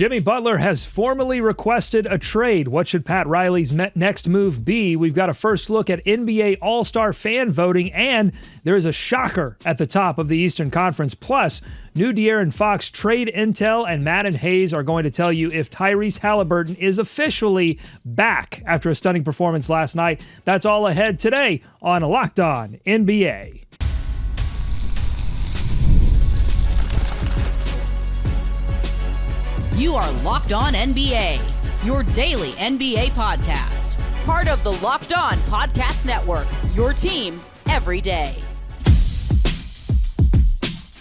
Jimmy Butler has formally requested a trade. What should Pat Riley's next move be? We've got a first look at NBA AllStar fan voting, and there is a shocker at the top of the Eastern Conference. Plus, new De'Aaron Fox trade intel, and Matt and Hayes are going to tell you if Tyrese Haliburton is officially back after a stunning performance last night. That's all ahead today on Locked On NBA. You are Locked On NBA, your daily NBA podcast. Part of the Locked On Podcast Network, your team every day.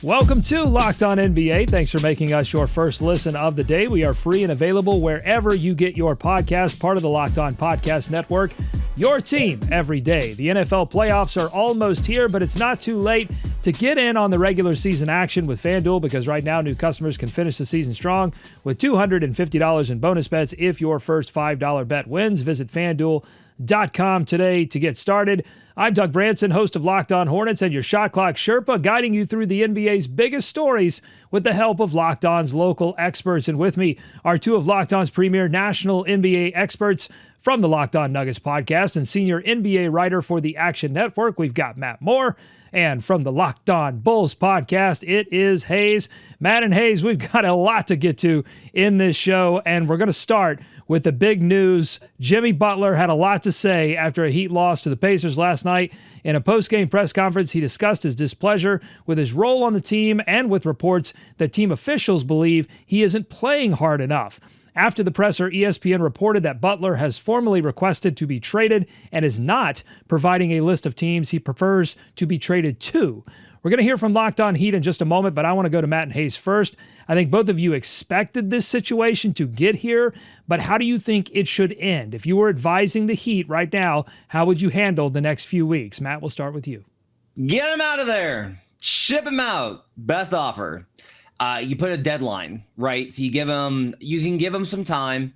Welcome to Locked On NBA. Thanks for making us your first listen of the day. We are free and available wherever you get your podcast, part of the Locked On Podcast Network, your team every day. The NFL playoffs are almost here, but it's not too late to get in on the regular season action with FanDuel, because right now new customers can finish the season strong with $250 in bonus bets if your first $5 bet wins. Visit FanDuel.com today to get started. I'm Doug Branson, host of Locked On Hornets and your Shot Clock Sherpa, guiding you through the NBA's biggest stories with the help of Locked On's local experts. And with me are two of Locked On's premier national NBA experts from the Locked On Nuggets podcast and senior NBA writer for the Action Network. We've got Matt Moore. And from the Locked On Bulls podcast, it is Hayes. Matt and Hayes, we've got a lot to get to in this show, and we're going to start with the big news. Jimmy Butler had a lot to say after a Heat loss to the Pacers last night. In a post-game press conference, he discussed his displeasure with his role on the team and with reports that team officials believe he isn't playing hard enough. After the presser, ESPN reported that Butler has formally requested to be traded and is not providing a list of teams he prefers to be traded to. We're going to hear from Locked On Heat in just a moment, but I want to go to Matt and Hayes first. I think both of you expected this situation to get here, but how do you think it should end? If you were advising the Heat right now, how would you handle the next few weeks? Matt, we'll start with you. Get him out of there. Ship him out. Best offer. You put a deadline, right? So you can give him some time,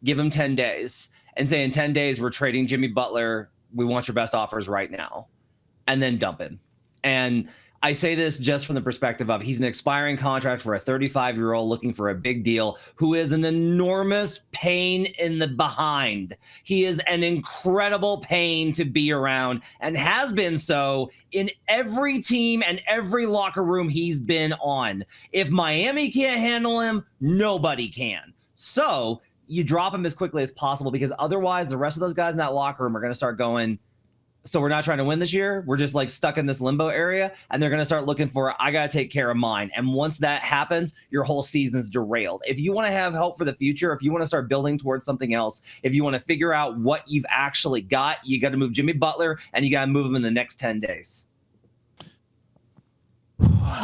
give him 10 days, and say in 10 days, we're trading Jimmy Butler. We want your best offers right now, and then dump him. And I say this just from the perspective of he's an expiring contract for a 35-year-old looking for a big deal who is an enormous pain in the behind. He is an incredible pain to be around and has been so in every team and every locker room he's been on. If Miami can't handle him, nobody can. So you drop him as quickly as possible, because otherwise the rest of those guys in that locker room are going to start going, so we're not trying to win this year. We're just like stuck in this limbo area, and they're going to start looking for, I got to take care of mine. And once that happens, your whole season's derailed. If you want to have hope for the future, if you want to start building towards something else, if you want to figure out what you've actually got, you got to move Jimmy Butler, and you got to move him in the next 10 days.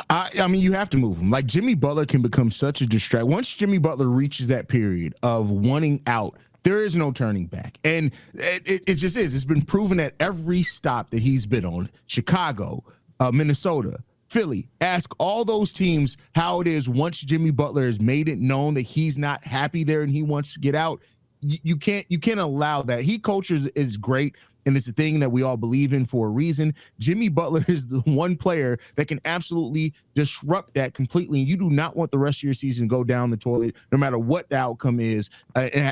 I mean, you have to move him. Like, Jimmy Butler can become such a distraction. Once Jimmy Butler reaches that period of wanting out, there is no turning back. And it just is. It's been proven at every stop that he's been on. Chicago, Minnesota, Philly. Ask all those teams how it is once Jimmy Butler has made it known that he's not happy there and he wants to get out. You can't allow that. He culture is great, and it's a thing that we all believe in for a reason. Jimmy Butler is the one player that can absolutely disrupt that completely. You do not want the rest of your season to go down the toilet, no matter what the outcome is,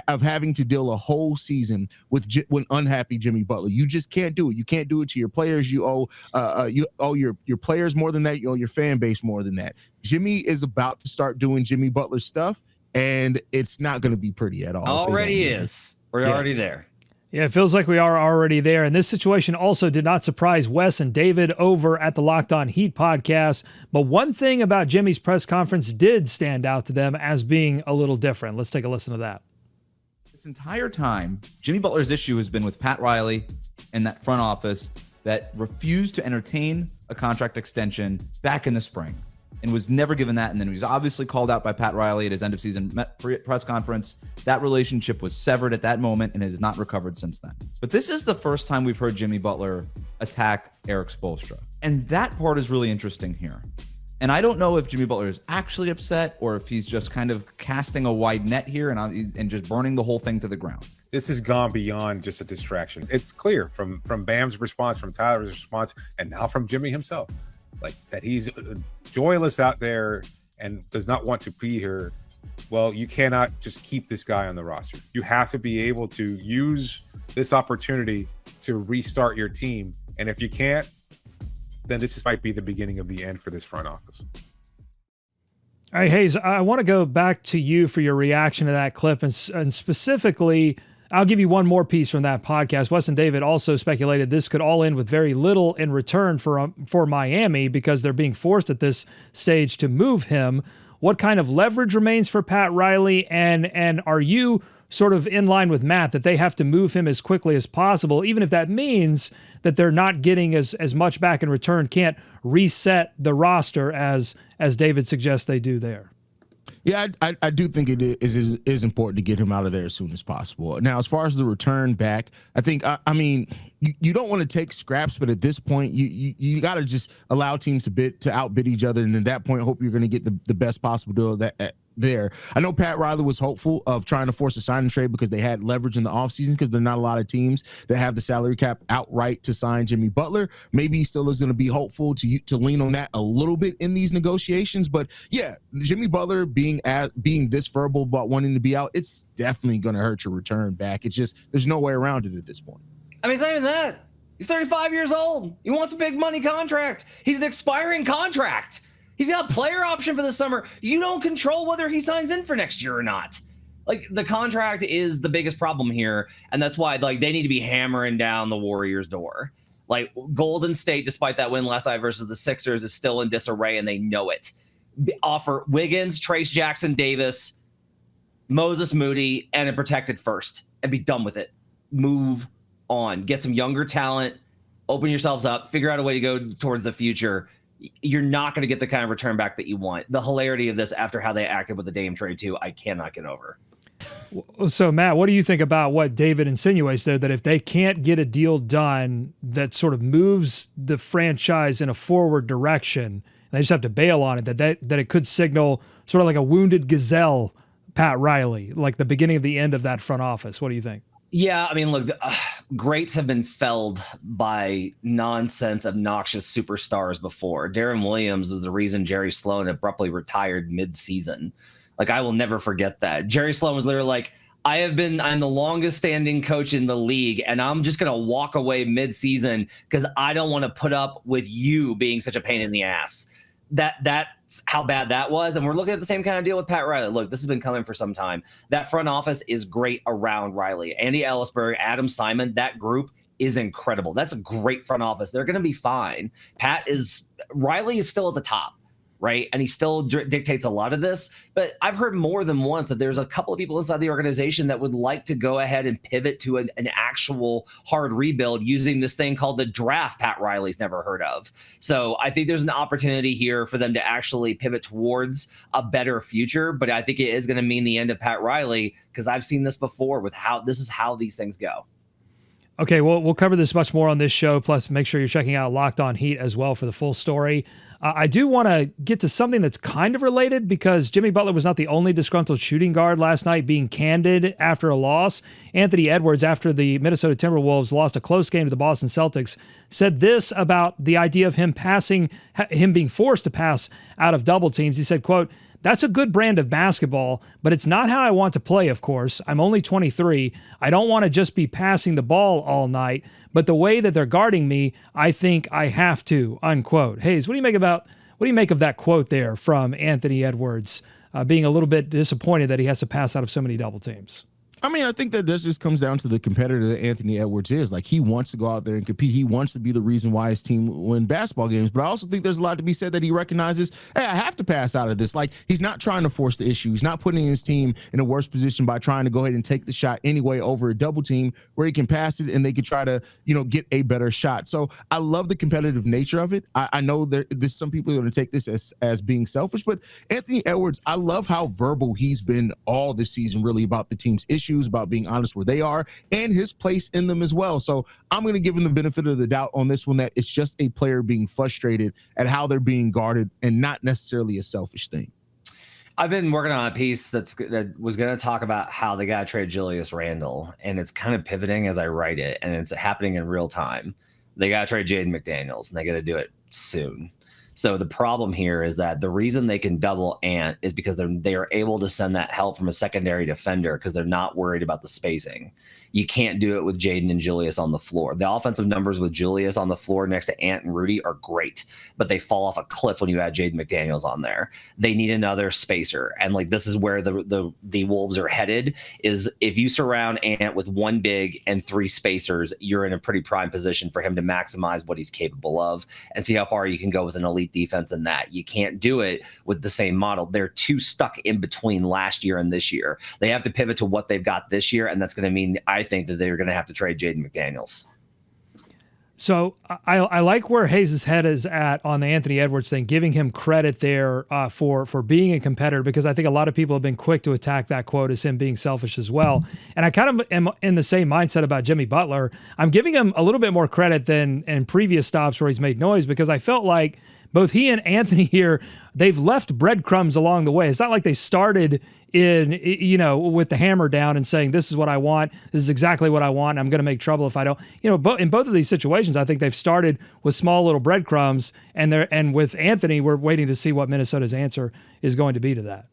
of having to deal a whole season with unhappy Jimmy Butler. You just can't do it. You can't do it to your players. You owe your players more than that. You owe your fan base more than that. Jimmy is about to start doing Jimmy Butler stuff, and it's not going to be pretty at all. Already is. We're already there. Yeah, it feels like we are already there. And this situation also did not surprise Wes and David over at the Locked On Heat podcast. But one thing about Jimmy's press conference did stand out to them as being a little different. Let's take a listen to that. This entire time, Jimmy Butler's issue has been with Pat Riley and that front office that refused to entertain a contract extension back in the spring and was never given that. And then he was obviously called out by Pat Riley at his end of season press conference. That relationship was severed at that moment and has not recovered since then. But this is the first time we've heard Jimmy Butler attack Eric Spoelstra. And that part is really interesting here. And I don't know if Jimmy Butler is actually upset or if he's just kind of casting a wide net here and just burning the whole thing to the ground. This has gone beyond just a distraction. It's clear from Bam's response, from Tyler's response, and now from Jimmy himself, like that he's joyless out there and does not want to be here well, you cannot just keep this guy on the roster. You have to be able to use this opportunity to restart your team. And if you can't, then this might be the beginning of the end for this front office. All right, Hayes, I want to go back to you for your reaction to that clip. And specifically, I'll give you one more piece from that podcast. Wes and David also speculated this could all end with very little in return for Miami because they're being forced at this stage to move him. What kind of leverage remains for Pat Riley? And are you sort of in line with Matt that they have to move him as quickly as possible, even if that means that they're not getting as much back in return, can't reset the roster as David suggests they do there? Yeah, I do think it is important to get him out of there as soon as possible. Now, as far as the return back, I think, I mean, you don't want to take scraps, but at this point, you got to just allow teams to outbid each other, and at that point, hope you're going to get the best possible deal there. I know Pat Riley was hopeful of trying to force a sign and trade because they had leverage in the offseason because there are not a lot of teams that have the salary cap outright to sign Jimmy Butler. Maybe he still is going to be hopeful to lean on that a little bit in these negotiations. But yeah, Jimmy Butler being this verbal about wanting to be out, it's definitely going to hurt your return back. It's just, there's no way around it at this point. I mean, it's not even that. He's 35 years old. He wants a big money contract. He's an expiring contract. He's got a player option for the summer. You don't control whether he signs in for next year or not. Like, the contract is the biggest problem here, and that's why they need to be hammering down the Warriors' door. Like, Golden State, despite that win last night versus the Sixers, is still in disarray, and they know it. Offer Wiggins, Trace Jackson Davis, Moses Moody, and a protected first, and be done with it. Move on. Get some younger talent. Open yourselves up. Figure out a way to go towards the future. You're not going to get the kind of return back that you want. The hilarity of this after how they acted with the Dame trade too, I cannot get over. So Matt, what do you think about what David insinuates there, that if they can't get a deal done that sort of moves the franchise in a forward direction, they just have to bail on it, that it could signal sort of like a wounded gazelle, Pat Riley, like the beginning of the end of that front office? What do you think? Yeah, I mean, look, greats have been felled by nonsense, obnoxious superstars before. Darren Williams is the reason Jerry Sloan abruptly retired mid-season. Like, I will never forget that. Jerry Sloan was literally like, I'm the longest standing coach in the league, and I'm just going to walk away mid-season because I don't want to put up with you being such a pain in the ass. That's how bad that was. And we're looking at the same kind of deal with Pat Riley. Look, this has been coming for some time. That front office is great around Riley. Andy Ellisberg, Adam Simon, that group is incredible. That's a great front office. They're going to be fine. Riley is still at the top, right? And he still dictates a lot of this. But I've heard more than once that there's a couple of people inside the organization that would like to go ahead and pivot to an actual hard rebuild using this thing called the draft Pat Riley's never heard of. So I think there's an opportunity here for them to actually pivot towards a better future. But I think it is going to mean the end of Pat Riley, because I've seen this before with how these things go. Okay, well, we'll cover this much more on this show. Plus, make sure you're checking out Locked On Heat as well for the full story. I do want to get to something that's kind of related, because Jimmy Butler was not the only disgruntled shooting guard last night being candid after a loss. Anthony Edwards, after the Minnesota Timberwolves lost a close game to the Boston Celtics, said this about the idea of him being forced to pass out of double teams. He said, quote, "That's a good brand of basketball, but it's not how I want to play, of course. I'm only 23. I don't want to just be passing the ball all night, but the way that they're guarding me, I think I have to," unquote. Hayes, what do you make of that quote there from Anthony Edwards, being a little bit disappointed that he has to pass out of so many double teams? I mean, I think that this just comes down to the competitor that Anthony Edwards is. Like, he wants to go out there and compete. He wants to be the reason why his team win basketball games. But I also think there's a lot to be said that he recognizes, hey, I have to pass out of this. Like, he's not trying to force the issue. He's not putting his team in a worse position by trying to go ahead and take the shot anyway over a double team where he can pass it and they can try to, get a better shot. So I love the competitive nature of it. I know some people are going to take this as being selfish, but Anthony Edwards, I love how verbal he's been all this season, really, about the team's issues, about being honest where they are, and his place in them as well. So I'm going to give him the benefit of the doubt on this one, that it's just a player being frustrated at how they're being guarded and not necessarily a selfish thing. I've been working on a piece that was going to talk about how they got to trade Julius Randle, and it's kind of pivoting as I write it, and it's happening in real time. They got to trade Jaden McDaniels, and they got to do it soon. So the problem here is that the reason they can double Ant is because they are able to send that help from a secondary defender because they're not worried about the spacing. You can't do it with Jaden and Julius on the floor. The offensive numbers with Julius on the floor next to Ant and Rudy are great, but they fall off a cliff when you add Jaden McDaniels on there. They need another spacer. And like this is where the Wolves are headed, is if you surround Ant with one big and three spacers, you're in a pretty prime position for him to maximize what he's capable of and see how far you can go with an elite defense in that. You can't do it with the same model. They're too stuck in between last year and this year. They have to pivot to what they've got this year, and that's going to mean I think that they're going to have to trade Jaden McDaniels. So I like where Hayes' head is at on the Anthony Edwards thing, giving him credit there for being a competitor, because I think a lot of people have been quick to attack that quote as him being selfish as well. And I kind of am in the same mindset about Jimmy Butler. I'm giving him a little bit more credit than in previous stops where he's made noise, because I felt like both he and Anthony here, they've left breadcrumbs along the way. It's not like they started with the hammer down and saying, this is what I want. This is exactly what I want. I'm going to make trouble if I don't. In both of these situations, I think they've started with small little breadcrumbs, and with Anthony, we're waiting to see what Minnesota's answer is going to be to that.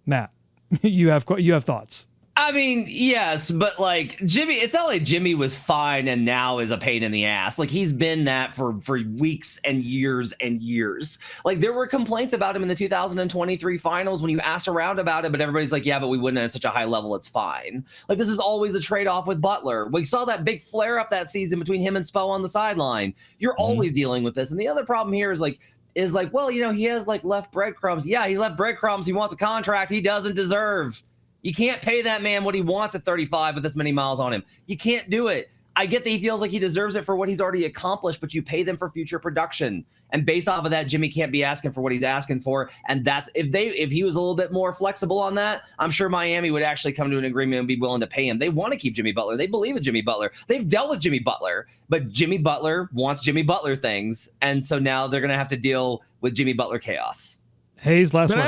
Matt, you have thoughts. I mean, yes, but like Jimmy, it's not like Jimmy was fine and now is a pain in the ass. Like he's been that for weeks and years and years. Like there were complaints about him in the 2023 finals when you asked around about it, but everybody's like, yeah, but we wouldn't at such a high level. It's fine. Like this is always a trade-off with Butler. We saw that big flare up that season between him and Spo on the sideline. You're always dealing with this. And the other problem here is well, he has like left breadcrumbs. Yeah, he's left breadcrumbs. He wants a contract he doesn't deserve. You can't pay that man what he wants at 35 with this many miles on him. You can't do it. I get that he feels like he deserves it for what he's already accomplished, but you pay them for future production. And based off of that, Jimmy can't be asking for what he's asking for. And that's if he was a little bit more flexible on that, I'm sure Miami would actually come to an agreement and be willing to pay him. They want to keep Jimmy Butler. They believe in Jimmy Butler. They've dealt with Jimmy Butler, but Jimmy Butler wants Jimmy Butler things. And so now they're going to have to deal with Jimmy Butler chaos. Hayes, last one.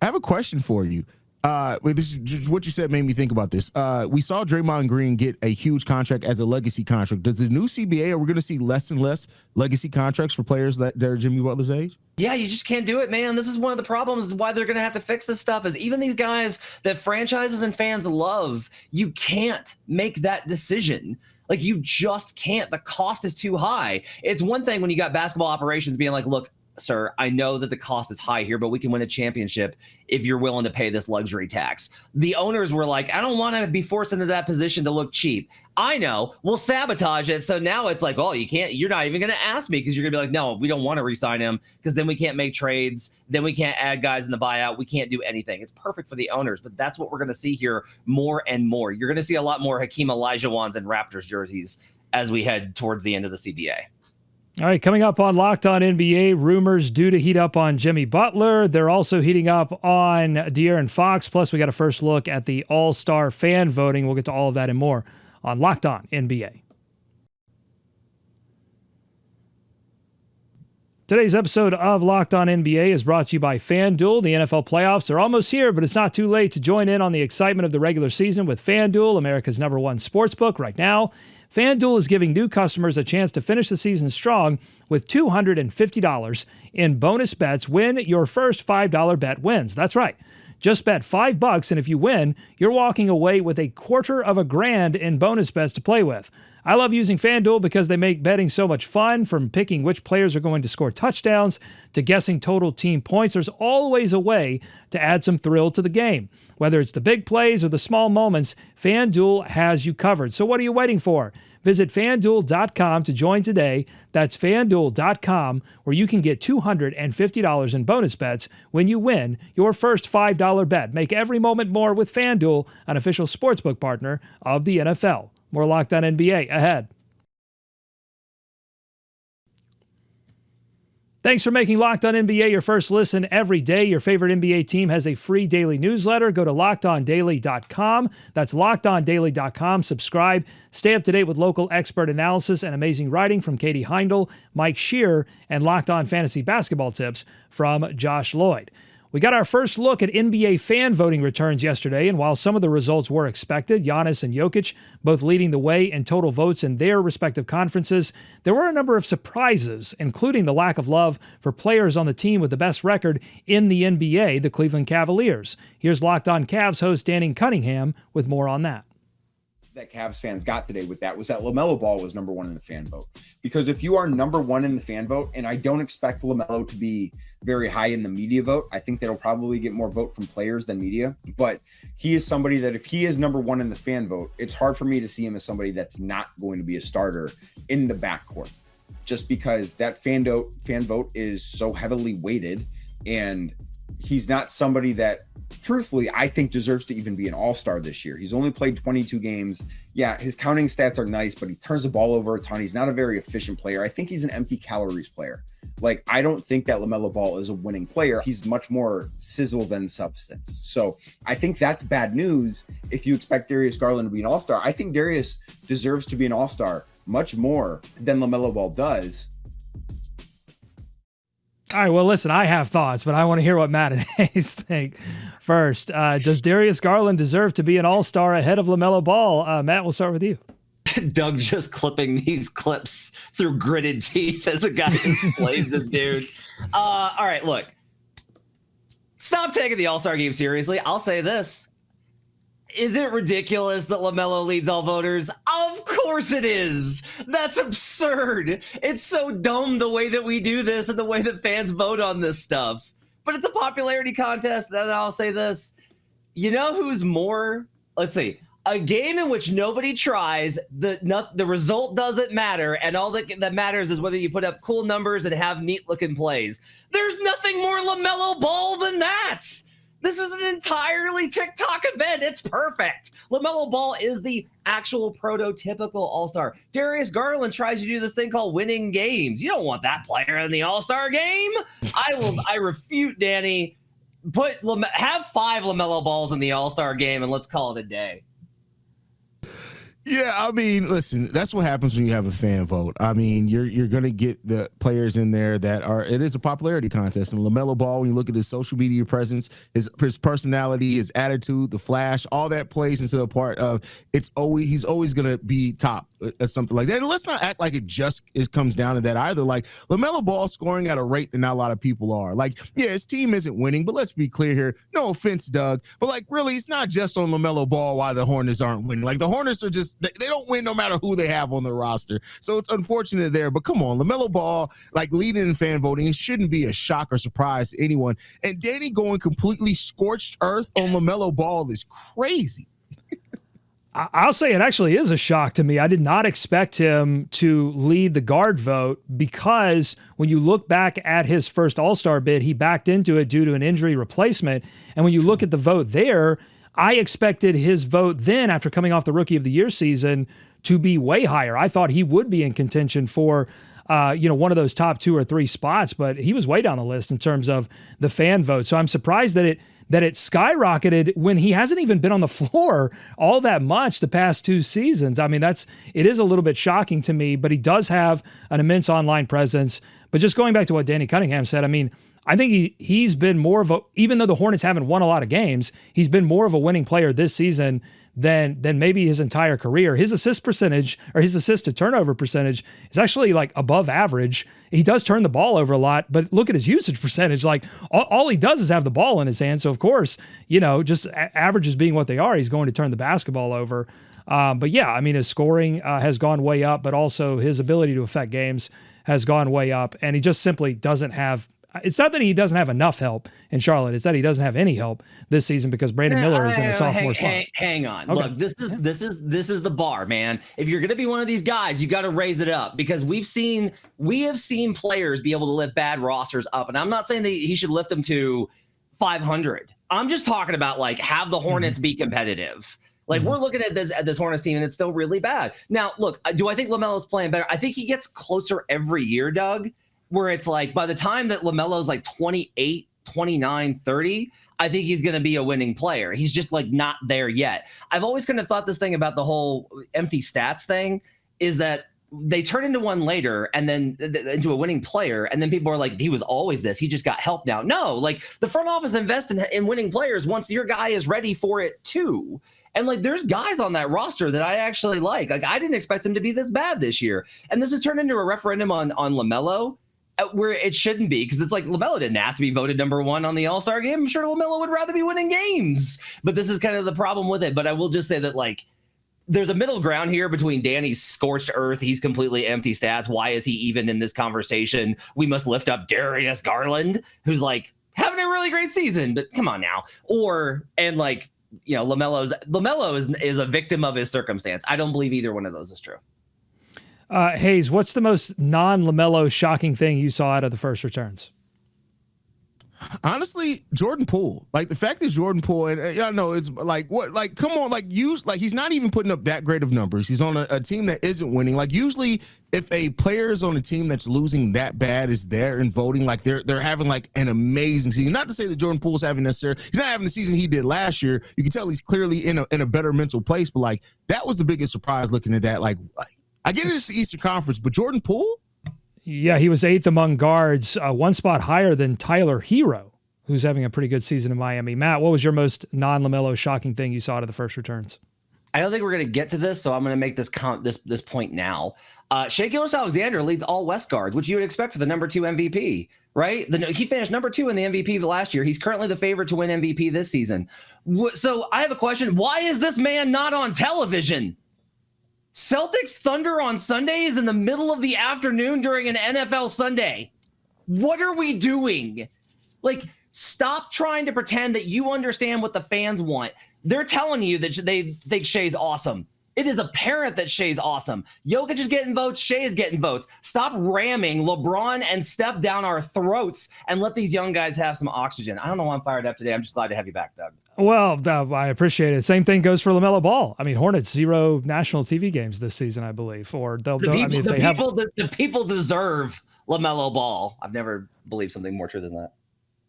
I have a question for you. This is just what you said made me think about this. We saw Draymond Green get a huge contract as a legacy contract. Does the new CBA, are we going to see less and less legacy contracts for players that are Jimmy Butler's age? Yeah, you just can't do it, man. This is one of the problems why they're going to have to fix this stuff, is even these guys that franchises and fans love, you can't make that decision. Like you just can't. The cost is too high. It's one thing when you got basketball operations being like, look, sir, I know that the cost is high here, but we can win a championship if you're willing to pay this luxury tax. The owners were like, I don't want to be forced into that position to look cheap. I know, we'll sabotage it. So now it's like, oh, you're not even going to ask me, because you're going to be like, no, we don't want to re-sign him, because then we can't make trades. Then we can't add guys in the buyout. We can't do anything. It's perfect for the owners, but that's what we're going to see here more and more. You're going to see a lot more Hakeem Olajuwons and Raptors jerseys as we head towards the end of the CBA. All right, coming up on Locked On NBA, rumors due to heat up on Jimmy Butler. They're also heating up on De'Aaron Fox. Plus, we got a first look at the AllStar fan voting. We'll get to all of that and more on Locked On NBA. Today's episode of Locked On NBA is brought to you by FanDuel. The NFL playoffs are almost here, but it's not too late to join in on the excitement of the regular season with FanDuel, America's #1 sportsbook. Right now, FanDuel is giving new customers a chance to finish the season strong with $250 in bonus bets when your first $5 bet wins. That's right. Just bet $5, and if you win, you're walking away with $250,000 in bonus bets to play with. I love using FanDuel because they make betting so much fun, from picking which players are going to score touchdowns to guessing total team points. There's always a way to add some thrill to the game. Whether it's the big plays or the small moments, FanDuel has you covered. So what are you waiting for? Visit FanDuel.com to join today. That's FanDuel.com, where you can get $250 in bonus bets when you win your first $5 bet. Make every moment more with FanDuel, an official sportsbook partner of the NFL. More Locked On NBA ahead. Thanks for making Locked On NBA your first listen every day. Your favorite NBA team has a free daily newsletter. Go to LockedOnDaily.com. That's LockedOnDaily.com. Subscribe. Stay up to date with local expert analysis and amazing writing from Katie Heindel, Mike Shear, and Locked On Fantasy Basketball tips from Josh Lloyd. We got our first look at NBA fan voting returns yesterday, and while some of the results were expected, Giannis and Jokic both leading the way in total votes in their respective conferences, there were a number of surprises, including the lack of love for players on the team with the best record in the NBA, the Cleveland Cavaliers. Here's Locked On Cavs host Danny Cunningham with more on that. That Cavs fans got today with that was that LaMelo Ball was number one in the fan vote. Because if you are number one in the fan vote, and I don't expect LaMelo to be very high in the media vote, I think that'll probably get more vote from players than media, but he is somebody that if he is number one in the fan vote, it's hard for me to see him as somebody that's not going to be a starter in the backcourt, just because that fan vote is so heavily weighted, and he's not somebody that truthfully, I think deserves to even be an all-star this year. He's only played 22 games. Yeah, his counting stats are nice, but he turns the ball over a ton. He's not a very efficient player. I think he's an empty calories player. Like, I don't think that LaMelo Ball is a winning player. He's much more sizzle than substance. So I think that's bad news if you expect Darius Garland to be an all-star. I think Darius deserves to be an all-star much more than LaMelo Ball does. All right, well, listen, I have thoughts, but I want to hear what Matt and Hayes think first. Does Darius Garland deserve to be an all-star ahead of LaMelo Ball? Matt, we'll start with you. Doug just clipping these clips through gritted teeth as a guy just plays this dude. All right, look. Stop taking the All-Star game seriously. I'll say this. Is it ridiculous that LaMelo leads all voters? Of course it is. That's absurd. It's so dumb the way that we do this and the way that fans vote on this stuff. But it's a popularity contest, and I'll say this. You know who's more? Let's see. A game in which nobody tries, the result doesn't matter, and all that matters is whether you put up cool numbers and have neat-looking plays. There's nothing more LaMelo Ball than that. This is an entirely TikTok event. It's perfect. LaMelo Ball is the actual prototypical all-star. Darius Garland tries to do this thing called winning games. You don't want that player in the all-star game. I refute, Danny. Have 5 LaMelo Balls in the all-star game, and let's call it a day. Yeah, I mean, listen, that's what happens when you have a fan vote. I mean, you're going to get the players in there that are, it is a popularity contest. And LaMelo Ball, when you look at his social media presence, his personality, his attitude, the flash, all that plays into the part of he's always going to be top at something like that. And let's not act like it comes down to that either. Like, LaMelo Ball scoring at a rate that not a lot of people are. Like, yeah, his team isn't winning, but let's be clear here. No offense, Doug, but like, really, it's not just on LaMelo Ball why the Hornets aren't winning. Like, the Hornets are just, they don't win no matter who they have on the roster. So it's unfortunate there, but come on, LaMelo Ball, like, leading in fan voting, it shouldn't be a shock or surprise to anyone. And Danny going completely scorched earth on LaMelo Ball is crazy. I'll say it actually is a shock to me. I did not expect him to lead the guard vote because when you look back at his first All-Star bid, he backed into it due to an injury replacement. And when you look at the vote there, I expected his vote then, after coming off the Rookie of the Year season, to be way higher. I thought he would be in contention for one of those top 2 or 3 spots, but he was way down the list in terms of the fan vote. So I'm surprised that it skyrocketed when he hasn't even been on the floor all that much the past 2 seasons. I mean, it is a little bit shocking to me, but he does have an immense online presence. But just going back to what Danny Cunningham said, I mean, I think he's been more of even though the Hornets haven't won a lot of games, he's been more of a winning player this season than maybe his entire career. His assist percentage, or his assist to turnover percentage, is actually like above average. He does turn the ball over a lot, but look at his usage percentage. Like, all he does is have the ball in his hand. So of course, just averages being what they are, he's going to turn the basketball over. But yeah, I mean, his scoring has gone way up, but also his ability to affect games has gone way up. And he just simply doesn't have, it's not that he doesn't have enough help in Charlotte. It's that he doesn't have any help this season because Brandon Miller is in a sophomore slump. Hang on. Okay. Look, this is the bar, man. If you're going to be one of these guys, you got to raise it up because we have seen players be able to lift bad rosters up. And I'm not saying that he should lift them to 500. I'm just talking about, like, have the Hornets be competitive. Like, we're looking at this Hornets team, and it's still really bad. Now, look, do I think LaMelo's playing better? I think he gets closer every year, Doug, where it's like by the time that LaMelo's like 28, 29, 30, I think he's going to be a winning player. He's just like not there yet. I've always kind of thought this thing about the whole empty stats thing is that they turn into one later and then into a winning player. And then people are like, he was always this. He just got help now. No, like the front office invests in winning players once your guy is ready for it too. And like, there's guys on that roster that I actually like. Like, I didn't expect them to be this bad this year. And this has turned into a referendum on LaMelo, where it shouldn't be, because it's like LaMelo didn't ask to be voted number one on the All-Star game. I'm sure LaMelo would rather be winning games. But this is kind of the problem with it. But I will just say that, like, there's a middle ground here between Danny's scorched earth. He's completely empty stats. Why is he even in this conversation? We must lift up Darius Garland, who's like having a really great season, but come on now. LaMelo is a victim of his circumstance. I don't believe either one of those is true. Hayes, what's the most non-LaMelo shocking thing you saw out of the first returns? Honestly, Jordan Poole. Like the fact that Jordan Poole, and y'all know it's like, what, like, come on, like, he's not even putting up that great of numbers. He's on a team that isn't winning. Like, usually if a player is on a team that's losing that bad is there and voting, like they're having like an amazing season. Not to say that Jordan Poole's he's not having the season he did last year. You can tell he's clearly in a better mental place, but like that was the biggest surprise looking at that. Like I get it's the Eastern Conference, but Jordan Poole? Yeah, he was 8th among guards, one spot higher than Tyler Hero, who's having a pretty good season in Miami. Matt, what was your most non-LaMelo shocking thing you saw out of the first returns? I don't think we're going to get to this, so I'm going to make this this point now. Shai Gilgeous-Alexander leads all West guards, which you would expect for the number 2 MVP, right? He finished number 2 in the MVP last year. He's currently the favorite to win MVP this season. So I have a question. Why is this man not on television? Celtics Thunder on Sundays in the middle of the afternoon during an NFL Sunday. What are we doing? Like, stop trying to pretend that you understand what the fans want. They're telling you that they think Shai's awesome. It is apparent that Shai's awesome. Jokic is getting votes. Shai is getting votes. Stop ramming LeBron and Steph down our throats and let these young guys have some oxygen. I don't know why I'm fired up today. I'm just glad to have you back, Doug. Well, I appreciate it. Same thing goes for LaMelo Ball. I mean, Hornets 0 national TV games this season, I believe. Or the people deserve LaMelo Ball. I've never believed something more true than that.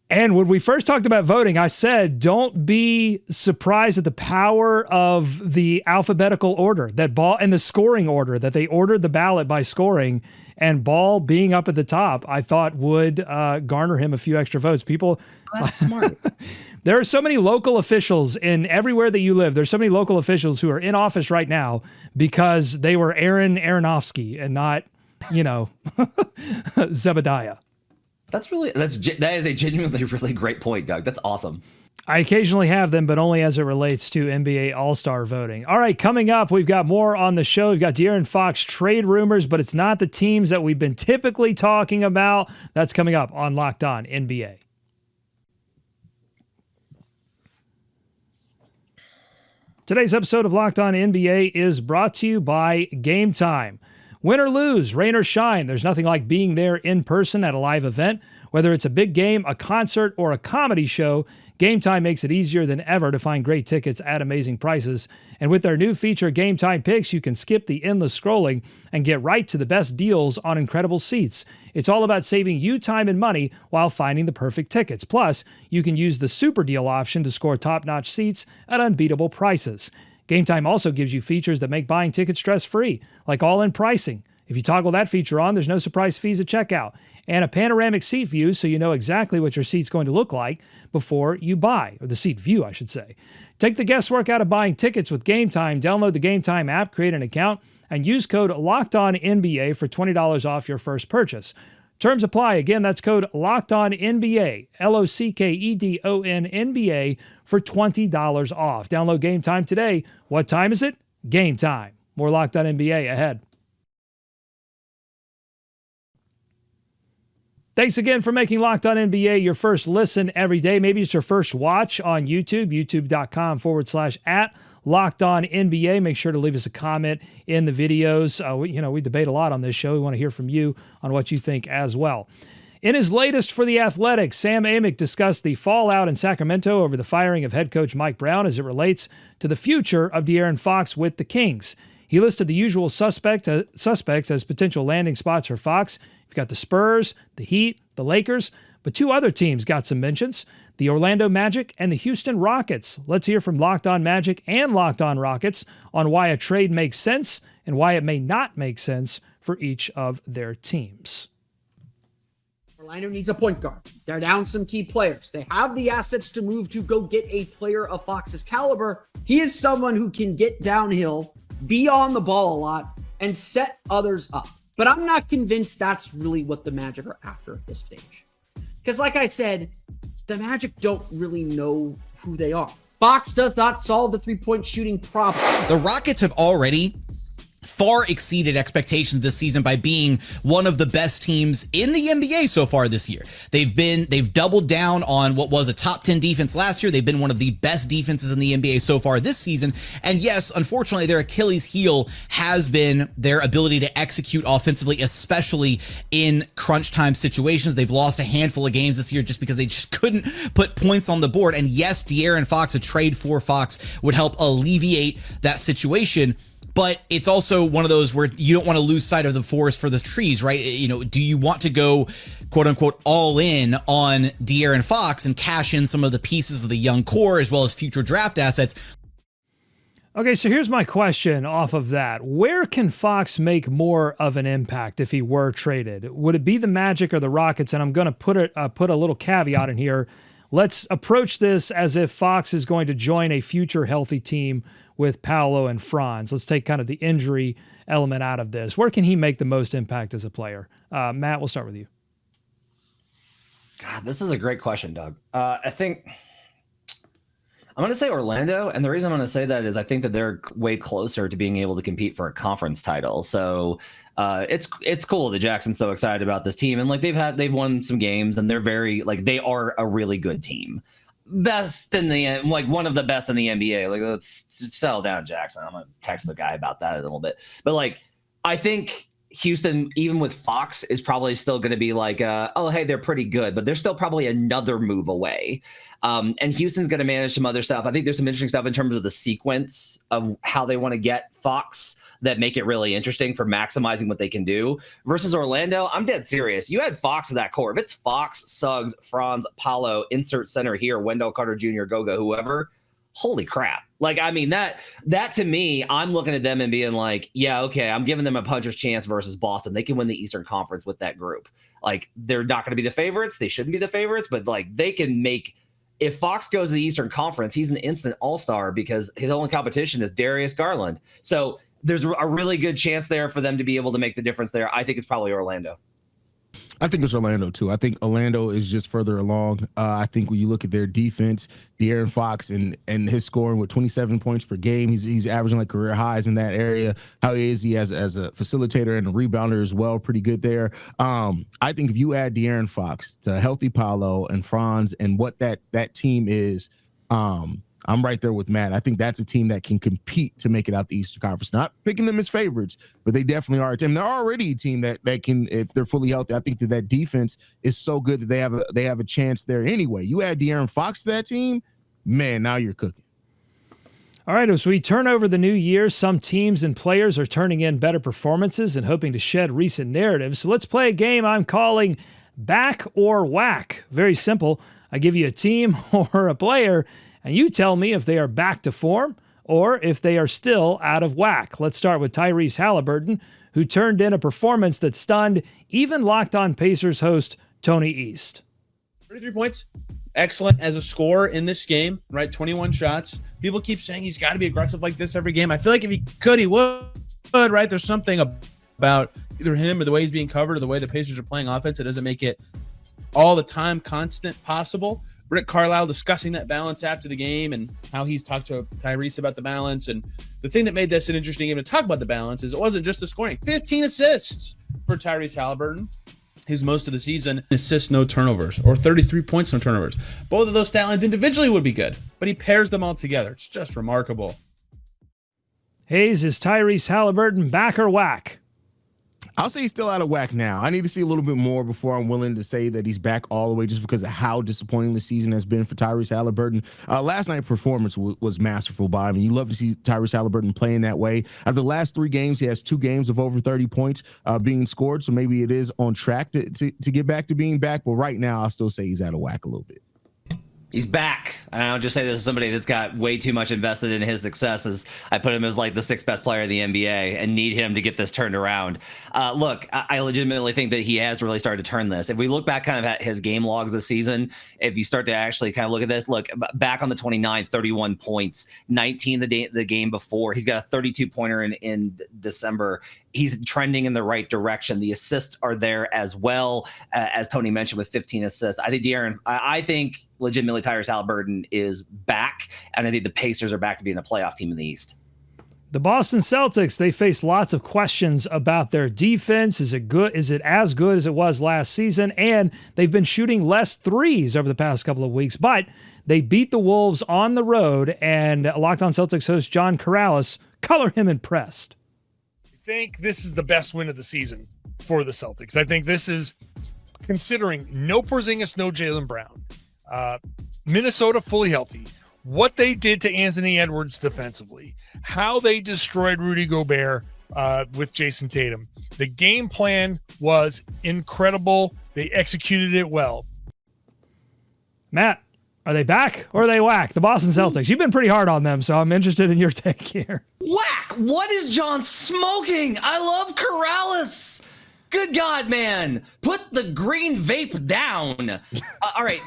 And when we first talked about voting, I said, don't be surprised at the power of the alphabetical order, that Ball and the scoring order, that they ordered the ballot by scoring, and Ball being up at the top, I thought would garner him a few extra votes. That's smart. There are so many local officials in everywhere that you live. There's so many local officials who are in office right now because they were Aaron Aronofsky and not, Zebediah. That is a genuinely really great point, Doug. That's awesome. I occasionally have them, but only as it relates to NBA All-Star voting. All right, coming up, we've got more on the show. We've got De'Aaron Fox trade rumors, but it's not the teams that we've been typically talking about. That's coming up on Locked On NBA. Today's episode of Locked On NBA is brought to you by Game Time. Win or lose, rain or shine, there's nothing like being there in person at a live event. Whether it's a big game, a concert, or a comedy show, Game Time makes it easier than ever to find great tickets at amazing prices. And with their new feature, Game Time Picks, you can skip the endless scrolling and get right to the best deals on incredible seats. It's all about saving you time and money while finding the perfect tickets. Plus, you can use the super deal option to score top-notch seats at unbeatable prices. Game Time also gives you features that make buying tickets stress-free, like all-in pricing. If you toggle that feature on, there's no surprise fees at checkout, and a panoramic seat view so you know exactly what your seat's going to look like before you buy, or the seat view, I should say. Take the guesswork out of buying tickets with Game Time. Download the Game Time app, create an account, and use code LOCKEDONNBA for $20 off your first purchase. Terms apply. Again, that's code LOCKEDONNBA, LOCKEDONNBA for $20 off. Download Game Time today. What time is it? Game time. More Locked On NBA ahead. Thanks again for making Locked On NBA your first listen every day. Maybe it's your first watch on YouTube, youtube.com/@LockedOnNBA. Make sure to leave us a comment in the videos. We debate a lot on this show. We want to hear from you on what you think as well. In his latest for The Athletic, Sam Amick discussed the fallout in Sacramento over the firing of head coach Mike Brown as it relates to the future of De'Aaron Fox with the Kings. He listed the usual suspects as potential landing spots for Fox. You've got the Spurs, the Heat, the Lakers, but two other teams got some mentions, the Orlando Magic and the Houston Rockets. Let's hear from Locked On Magic and Locked On Rockets on why a trade makes sense and why it may not make sense for each of their teams. Orlando needs a point guard. They're down some key players. They have the assets to move to go get a player of Fox's caliber. He is someone who can get downhill, be on the ball a lot, and set others up. But I'm not convinced that's really what the Magic are after at this stage. Because like I said, the Magic don't really know who they are. Fox does not solve the three-point shooting problem. The Rockets have already far exceeded expectations this season by being one of the best teams in the NBA so far this year. They've doubled down on what was a top 10 defense last year. They've been one of the best defenses in the NBA so far this season. And yes, unfortunately, their Achilles heel has been their ability to execute offensively, especially in crunch time situations. They've lost a handful of games this year just because they just couldn't put points on the board. And yes, De'Aaron Fox, a trade for Fox, would help alleviate that situation. But it's also one of those where you don't want to lose sight of the forest for the trees, right? You know, do you want to go, quote unquote, all in on De'Aaron Fox and cash in some of the pieces of the young core as well as future draft assets? Okay, so here's my question off of that. Where can Fox make more of an impact if he were traded? Would it be the Magic or the Rockets? And I'm going to put a little caveat in here. Let's approach this as if Fox is going to join a future healthy team with Paolo and Franz. Let's take kind of the injury element out of this. Where can he make the most impact as a player? Matt, we'll start with you. God, this is a great question, Doug. I think I'm going to say Orlando. And the reason I'm going to say that is I think that they're way closer to being able to compete for a conference title. So it's cool that Jackson's so excited about this team. And like they've won some games and they're they are a really good team. Best in the one of the best in the NBA. Like, let's settle down, Jackson. I'm gonna text the guy about that a little bit. But I think Houston, even with Fox, is probably still going to be oh, hey, they're pretty good, but they're still probably another move away. And Houston's going to manage some other stuff. I think there's some interesting stuff in terms of the sequence of how they want to get Fox that make it really interesting for maximizing what they can do versus Orlando. I'm dead serious. You had Fox in that core. If it's Fox, Suggs, Franz, Paolo, insert center here, Wendell Carter Jr., Goga, whoever, holy crap. That to me, I'm looking at them and being yeah, okay, I'm giving them a puncher's chance versus Boston. They can win the Eastern Conference with that group. They're not going to be the favorites. They shouldn't be the favorites, but they can make. If Fox goes to the Eastern Conference, he's an instant all-star because his only competition is Darius Garland. So there's a really good chance there for them to be able to make the difference there. I think it's probably Orlando. I think it's Orlando, too. I think Orlando is just further along. I think when you look at their defense, De'Aaron Fox and his scoring with 27 points per game, he's averaging career highs in that area. How is he as a facilitator and a rebounder as well? Pretty good there. I think if you add De'Aaron Fox to healthy Paolo and Franz and what that team is, I'm right there with Matt. I think that's a team that can compete to make it out the Eastern Conference. Not picking them as favorites, but they definitely are a team. They're already a team that can, if they're fully healthy, I think that defense is so good that they have a chance there anyway. You add De'Aaron Fox to that team, man, now you're cooking. All right, as we turn over the new year, some teams and players are turning in better performances and hoping to shed recent narratives. So let's play a game I'm calling Back or Whack. Very simple. I give you a team or a player, and you tell me if they are back to form or if they are still out of whack. Let's start with Tyrese Haliburton, who turned in a performance that stunned even Locked On Pacers host Tony East. 33 points. Excellent as a scorer in this game, right? 21 shots. People keep saying he's got to be aggressive like this every game. I feel like if he could, he would, right? There's something about either him or the way he's being covered or the way the Pacers are playing offense that doesn't make it all the time constant possible. Rick Carlisle discussing that balance after the game and how he's talked to Tyrese about the balance. And the thing that made this an interesting game to talk about the balance is it wasn't just the scoring. 15 assists for Tyrese Haliburton, his most of the season. Assists, no turnovers, or 33 points, no turnovers. Both of those stat lines individually would be good, but he pairs them all together. It's just remarkable. Hayes, is Tyrese Haliburton back or whack? I'll say he's still out of whack now. I need to see a little bit more before I'm willing to say that he's back all the way just because of how disappointing the season has been for Tyrese Haliburton. Last night's performance was masterful by him. You love to see Tyrese Haliburton playing that way. Out of the last 3 games, he has 2 games of over 30 points being scored, so maybe it is on track to get back to being back. But right now, I'll still say he's out of whack a little bit. He's back. And I'll just say this as somebody that's got way too much invested in his successes. I put him as like the 6th best player in the NBA and need him to get this turned around. Look, I legitimately think that he has really started to turn this. If we look back kind of at his game logs this season, if you start to actually kind of look at this, look back on the 29th, 31 points, 19 the game before. He's got a 32-pointer in December. He's trending in the right direction. The assists are there as well, as Tony mentioned, with 15 assists. I think legitimately Tyrese Haliburton is back, and I think the Pacers are back to being a playoff team in the East. The Boston Celtics, they face lots of questions about their defense. Is it good? Is it as good as it was last season? And they've been shooting less threes over the past couple of weeks, but they beat the Wolves on the road, and Locked On Celtics host John Corrales, color him impressed. I think this is the best win of the season for the Celtics. I think this is, considering no Porzingis, no Jaylen Brown, Minnesota fully healthy, what they did to Anthony Edwards defensively, how they destroyed Rudy Gobert with Jason Tatum. The game plan was incredible. They executed it well. Matt, are they back or are they whack? The Boston Celtics. You've been pretty hard on them, so I'm interested in your take here. Whack! What is John smoking? I love Corrales. Good God, man. Put the green vape down. All right.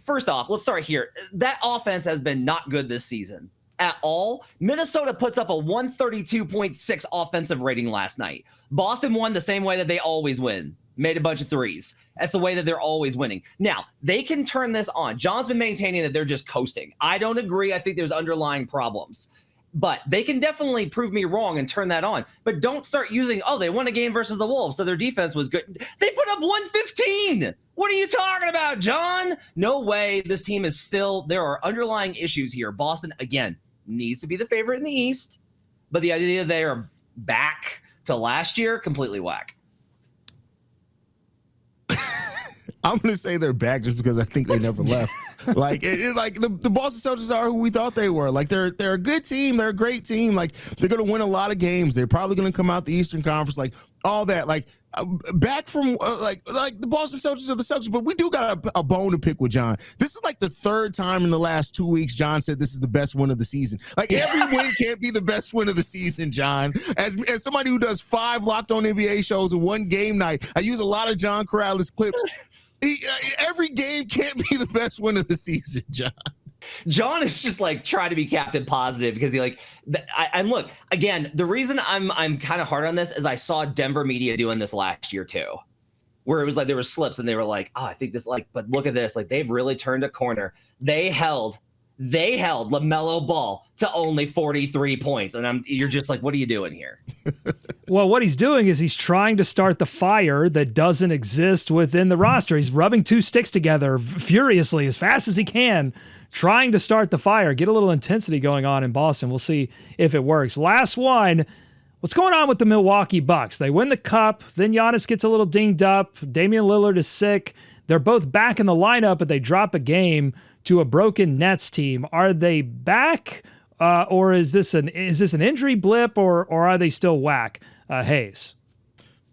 First off, let's start here. That offense has been not good this season at all. Minnesota puts up a 132.6 offensive rating last night. Boston won the same way that they always win. Made a bunch of threes. That's the way that they're always winning. Now, they can turn this on. John's been maintaining that they're just coasting. I don't agree. I think there's underlying problems. But they can definitely prove me wrong and turn that on. But don't start using, they won a game versus the Wolves, so their defense was good. They put up 115. What are you talking about, John? No way. This team is still, there are underlying issues here. Boston, again, needs to be the favorite in the East. But the idea they are back to last year, completely whack. I'm going to say they're back just because I think they never left. Like the Boston Celtics are who we thought they were. Like they're a good team. They're a great team. Like they're going to win a lot of games. They're probably going to come out the Eastern Conference. Like all that. Like back from like the Boston Celtics are the Celtics. But we do got a bone to pick with John. This is like the third time in the last 2 weeks John said this is the best win of the season. Like every win can't be the best win of the season, John. As somebody who does 5 Locked On NBA shows in one game night, I use a lot of John Corrales clips. Every game can't be the best win of the season, John. John is just like trying to be captain positive because he and look, again, the reason I'm kind of hard on this is I saw Denver media doing this last year too, where it was like there were slips and they were like, I think this but look at this, like they've really turned a corner. They held LaMelo Ball to only 43 points. And you're just like, what are you doing here? Well, what he's doing is he's trying to start the fire that doesn't exist within the roster. He's rubbing 2 sticks together furiously as fast as he can, trying to start the fire, get a little intensity going on in Boston. We'll see if it works. Last one. What's going on with the Milwaukee Bucks? They win the cup. Then Giannis gets a little dinged up. Damian Lillard is sick. They're both back in the lineup, but they drop a game to a broken Nets team. Are they back, or is this an injury blip, or are they still whack? Hayes.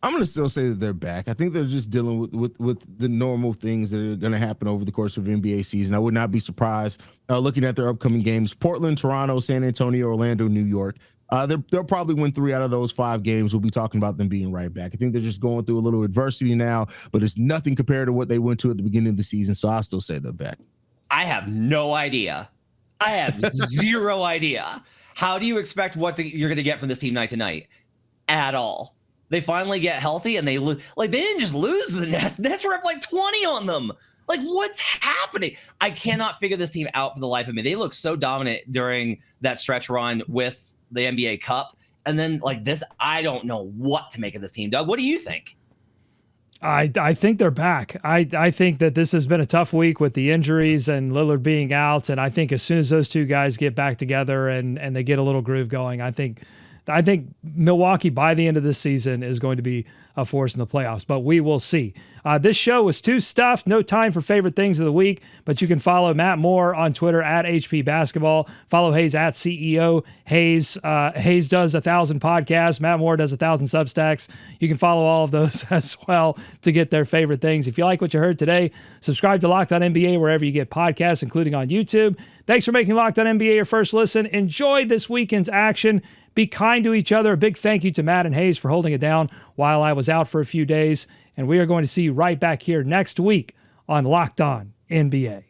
I'm going to still say that they're back. I think they're just dealing with the normal things that are going to happen over the course of NBA season. I would not be surprised looking at their upcoming games: Portland, Toronto, San Antonio, Orlando, New York. They'll probably win 3 out of those 5 games. We'll be talking about them being right back. I think they're just going through a little adversity now, but it's nothing compared to what they went to at the beginning of the season. So I'll still say they're back. I have no idea. I have zero idea. How do you expect you're going to get from this team night to night? At all. They finally get healthy and they lose. Like, they didn't just lose to the Nets. Nets were up like 20 on them. Like, what's happening? I cannot figure this team out for the life of me. They look so dominant during that stretch run with the NBA Cup. And then, like, this, I don't know what to make of this team. Doug, what do you think? I think they're back. I think that this has been a tough week with the injuries and Lillard being out. And I think as soon as those 2 guys get back together and they get a little groove going, I think I think Milwaukee by the end of this season is going to be a force in the playoffs, but we will see. This show was too stuffed. No time for favorite things of the week, but you can follow Matt Moore on Twitter at HP Basketball. Follow Hayes at CEO Hayes. Hayes does 1,000 podcasts. Matt Moore does 1,000 Substacks. You can follow all of those as well to get their favorite things. If you like what you heard today, subscribe to Locked On NBA wherever you get podcasts, including on YouTube. Thanks for making Locked On NBA your first listen. Enjoy this weekend's action. Be kind to each other. A big thank you to Matt and Hayes for holding it down while I was out for a few days. And we are going to see you right back here next week on Locked On NBA.